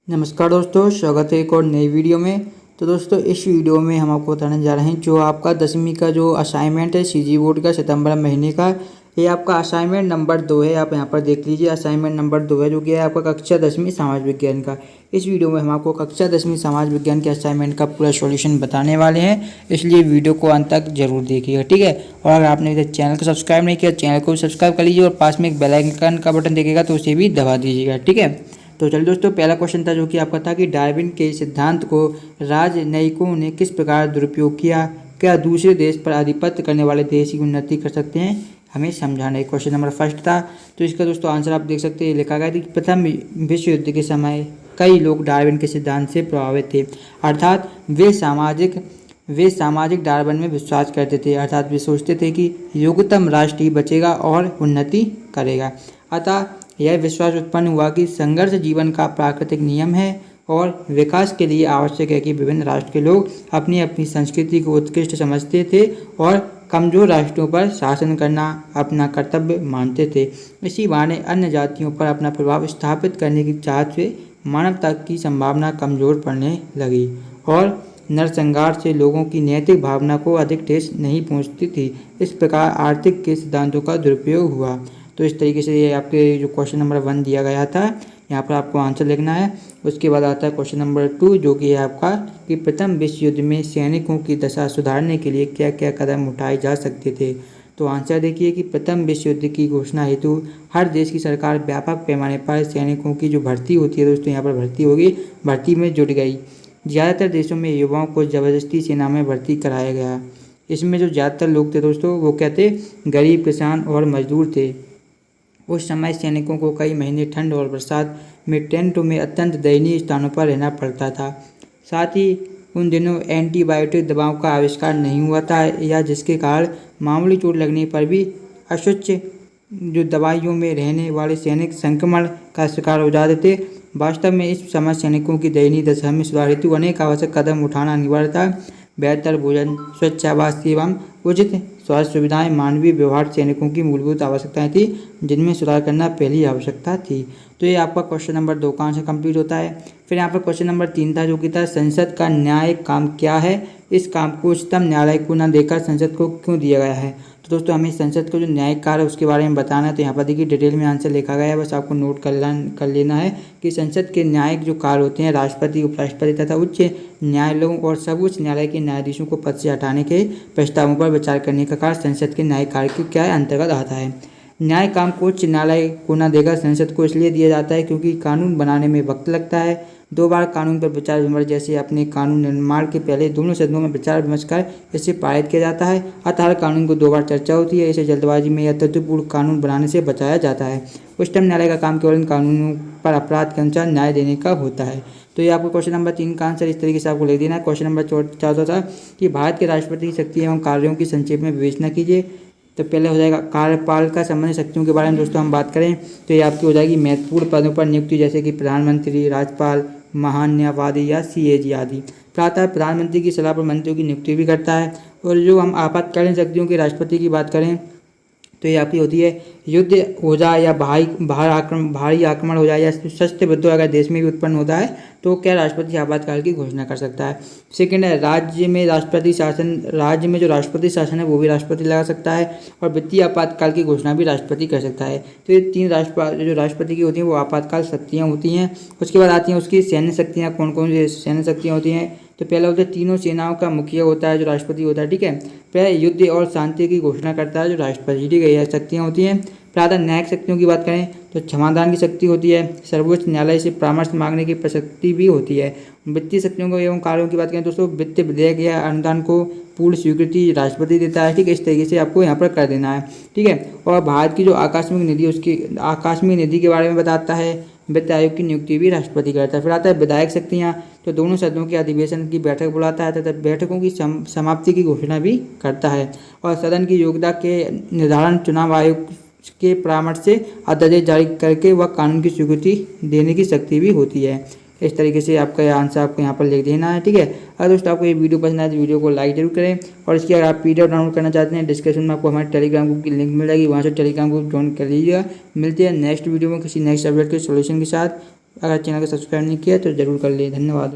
नमस्कार दोस्तों, स्वागत है एक और नई वीडियो में। तो दोस्तों इस वीडियो में हम आपको बताने जा रहे हैं जो आपका 10वीं का जो असाइनमेंट है सीजी बोर्ड का सितंबर महीने का, ये आपका असाइनमेंट नंबर 2 है। आप यहां पर देख लीजिए, असाइनमेंट नंबर 2 है जो कि है आपका कक्षा 10वीं समाज विज्ञान का। इस वीडियो में हम आपको कक्षा 10वीं समाज विज्ञान के असाइनमेंट का पूरा सॉल्यूशन बताने वाले हैं, इसलिए वीडियो को अंत तक जरूर देखिएगा, ठीक है। और अगर आपने अभी तक चैनल को सब्सक्राइब नहीं किया, चैनल को सब्सक्राइब कर लीजिए और पास में एक बेल आइकन का बटन दिखेगा तो उसे भी दबा दीजिएगा, ठीक है। तो चलिए दोस्तों, पहला क्वेश्चन था जो कि आपका था कि डार्विन के सिद्धांत को राजनयिकों ने किस प्रकार दुरुपयोग किया, क्या दूसरे देश पर आधिपत्य करने वाले देश की उन्नति कर सकते हैं, हमें समझाना है। क्वेश्चन नंबर फर्स्ट था, तो इसका दोस्तों आंसर आप देख सकते हैं, लिखा गया था कि प्रथम विश्व युद्ध के समय कई लोग डार्विन के सिद्धांत से प्रभावित थे, अर्थात वे सामाजिक डार्विन में विश्वास करते थे, अर्थात वे सोचते थे कि योग्यतम राष्ट्र ही बचेगा और उन्नति करेगा। अतः यह विश्वास उत्पन्न हुआ कि संघर्ष जीवन का प्राकृतिक नियम है और विकास के लिए आवश्यक है कि विभिन्न राष्ट्र के लोग अपनी अपनी संस्कृति को उत्कृष्ट समझते थे और कमजोर राष्ट्रों पर शासन करना अपना कर्तव्य मानते थे। इसी बहाने अन्य जातियों पर अपना प्रभाव स्थापित करने की चाहत से मानवता की संभावना कमजोर पड़ने लगी और नरसंहार से लोगों की नैतिक भावना को अधिक ठेस नहीं पहुंचती थी। इस प्रकार आर्थिक के सिद्धांतों का दुरुपयोग हुआ। तो इस तरीके से ये आपके जो क्वेश्चन नंबर 1 दिया गया था, यहाँ पर आपको आंसर लिखना है। उसके बाद आता है क्वेश्चन नंबर 2 जो कि है आपका कि प्रथम विश्व युद्ध में सैनिकों की दशा सुधारने के लिए क्या क्या कदम उठाए जा सकते थे। तो आंसर देखिए कि प्रथम विश्व युद्ध की घोषणा हेतु हर देश की सरकार व्यापक पैमाने पर सैनिकों की जो भर्ती होती है दोस्तों, यहाँ पर भर्ती होगी, भर्ती में जुट गई। ज़्यादातर देशों में युवाओं को ज़बरदस्ती सेना में भर्ती कराया गया। इसमें जो ज़्यादातर लोग थे दोस्तों वो क्या थे, गरीब, किसान और मजदूर थे। उस समय सैनिकों को कई महीने ठंड और बरसात में टेंटों में अत्यंत दयनीय स्थानों पर रहना पड़ता था। साथ ही उन दिनों एंटीबायोटिक दवाओं का आविष्कार नहीं हुआ था या जिसके कारण मामूली चोट लगने पर भी अस्वच्छ जो दवाइयों में रहने वाले सैनिक संक्रमण का शिकार हो जाते थे। वास्तव में इस समय सैनिकों की दयनीय दशा में सुधार हेतु अनेक आवश्यक कदम उठाना अनिवार्य था। बेहतर भोजन, स्वच्छ आवास एवं उचित स्वास्थ्य सुविधाएं मानवीय व्यवहार सैनिकों की मूलभूत आवश्यकताएं थी जिनमें सुधार करना पहली आवश्यकता थी। तो ये आपका क्वेश्चन नंबर 2 का आंसर कंप्लीट होता है। फिर यहाँ पर क्वेश्चन नंबर 3 था जो कि था संसद का न्यायिक काम क्या है, इस काम को उच्चतम न्यायालय को न देकर संसद को क्यों दिया गया है। तो दोस्तों हमें संसद का जो न्यायिक कार्य है उसके बारे में बताना है। तो यहाँ पर देखिए डिटेल में आंसर लिखा गया है, बस आपको नोट कर लेना है कि संसद के न्यायिक जो कार्य होते हैं राष्ट्रपति, उपराष्ट्रपति तथा उच्च न्यायालयों और सर्वोच्च न्यायालय के न्यायाधीशों को पद से हटाने के प्रस्तावों पर विचार करने का कार्य संसद के न्यायिक कार्य के क्या अंतर्गत आता है। न्याय काम को उच्च न्यायालय को न देकर संसद को इसलिए दिया जाता है क्योंकि कानून बनाने में वक्त लगता है। 2 बार कानून पर विचार विमर्श जैसे अपने कानून निर्माण के पहले दोनों सदनों में विचार विमर्श कर इसे पारित किया जाता है। अतः हर कानून को 2 बार चर्चा होती है। इसे जल्दबाजी में या तथ्यपूर्ण कानून बनाने से बचाया जाता है। उच्चतम न्यायालय का काम केवल इन कानूनों पर अपराध के अनुसार न्याय देने का होता है। तो ये आपको क्वेश्चन नंबर 3 का आंसर इस तरीके से आपको लिख देना है। क्वेश्चन नंबर 4 था कि भारत के राष्ट्रपति की शक्ति एवं कार्यों की संक्षेप में विवेचना कीजिए। तो पहले हो जाएगा कार्यपालिका संबंधी शक्तियों के बारे में दोस्तों हम बात करें तो ये आपकी हो जाएगी महत्वपूर्ण पदों पर नियुक्ति जैसे कि प्रधानमंत्री, राज्यपाल, महान न्यायवादी या सीएजी आदि। प्रातः प्रधानमंत्री की सलाह पर मंत्रियों की नियुक्ति भी करता है। और जो हम आपातकालीन शक्तियों के राष्ट्रपति की बात करें तो ये आपकी होती है युद्ध हो जाए या भारी आक्रमण हो जाए या सशस्त्र विद्रोह अगर देश में भी उत्पन्न होता है तो क्या राष्ट्रपति आपातकाल की घोषणा कर सकता है। सेकंड है राज्य में जो राष्ट्रपति शासन है वो भी राष्ट्रपति लगा सकता है और वित्तीय आपातकाल की घोषणा भी राष्ट्रपति कर सकता है। तो ये 3 जो राष्ट्रपति की होती हैं वो आपातकाल शक्तियाँ होती हैं। उसके बाद आती हैं उसकी सैन्य शक्तियाँ, कौन कौन सी सैन्य शक्तियाँ होती हैं। तो पहला होता है तीनों सेनाओं का मुखिया होता है जो राष्ट्रपति होता है, ठीक है। पहले युद्ध और शांति की घोषणा करता है जो राष्ट्रपति, ठीक है। यह शक्तियाँ होती हैं। प्रातः न्यायिक शक्तियों की बात करें तो क्षमादान की शक्ति होती है। सर्वोच्च न्यायालय से परामर्श मांगने की प्रशक्ति भी होती है। वित्तीय शक्तियों को एवं कार्यों की बात करें दोस्तों, वित्त विधेयक या अनुदान को पूर्ण स्वीकृति राष्ट्रपति देता है, ठीक है। इस तरीके से आपको यहाँ पर कर देना है, ठीक है। और भारत की जो आकस्मिक निधि उसकी आकस्मिक निधि के बारे में बताता है। वित्त आयोग की नियुक्ति भी राष्ट्रपति करता है। फिर आता है विधायक शक्तियाँ, तो दोनों सदनों के अधिवेशन की बैठक बुलाता है तथा बैठकों की समाप्ति की घोषणा भी करता है। और सदन की योग्यता के निर्धारण चुनाव आयोग के परामर्श से अध्यादेश जारी करके वह कानून की स्वीकृति देने की शक्ति भी होती है। इस तरीके से आपका यह आंसर आपको यहाँ पर लिख देना है, ठीक है। अगर दोस्तों आपको ये वीडियो पसंद आए तो वीडियो को लाइक जरूर करें और इसकी अगर आप PDF डाउनलोड करना चाहते हैं डिस्क्रिप्शन में आपको हमारे टेलीग्राम ग्रुप की लिंक मिल जाएगी, वहाँ से टेलीग्राम ग्रुप ज्वाइन कर लीजिएगा। मिलते हैं नेक्स्ट वीडियो में किसी नेक्स्ट सब्जेक्ट के सोल्यूशन के साथ। अगर चैनल को सब्सक्राइब नहीं किया तो ज़रूर कर लिए। धन्यवाद।